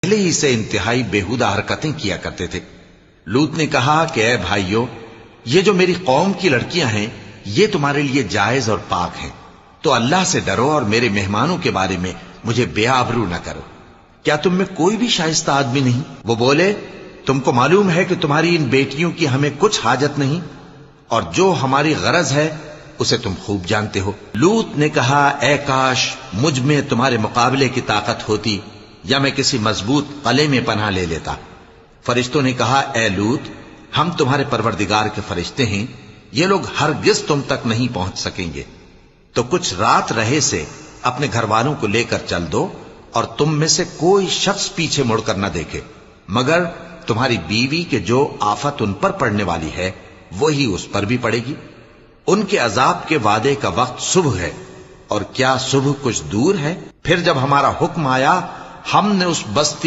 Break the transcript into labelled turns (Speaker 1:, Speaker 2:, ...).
Speaker 1: پہلے ہی سے انتہائی بیہودہ حرکتیں کیا کرتے تھے۔ لوط نے کہا کہ اے بھائیو، یہ جو میری قوم کی لڑکیاں ہیں یہ تمہارے لیے جائز اور پاک ہیں، تو اللہ سے ڈرو اور میرے مہمانوں کے بارے میں مجھے بے آبرو نہ کرو۔ کیا تم میں کوئی بھی شائستہ آدمی نہیں؟ وہ بولے، تم کو معلوم ہے کہ تمہاری ان بیٹیوں کی ہمیں کچھ حاجت نہیں، اور جو ہماری غرض ہے اسے تم خوب جانتے ہو۔ لوط نے کہا، اے کاش مجھ میں تمہارے مقابلے کی طاقت ہوتی، یا میں کسی مضبوط قلعے میں پناہ لے لیتا۔ فرشتوں نے کہا، اے لوط، ہم تمہارے پروردگار کے فرشتے ہیں، یہ لوگ ہرگز تم تک نہیں پہنچ سکیں گے، تو کچھ رات رہے سے اپنے گھر والوں کو لے کر چل دو، اور تم میں سے کوئی شخص پیچھے مڑ کر نہ دیکھے، مگر تمہاری بیوی کے جو آفت ان پر پڑنے والی ہے وہی اس پر بھی پڑے گی۔ ان کے عذاب کے وعدے کا وقت صبح ہے، اور کیا صبح کچھ دور ہے؟ پھر جب ہمارا حکم آیا، ہم نے اس بستی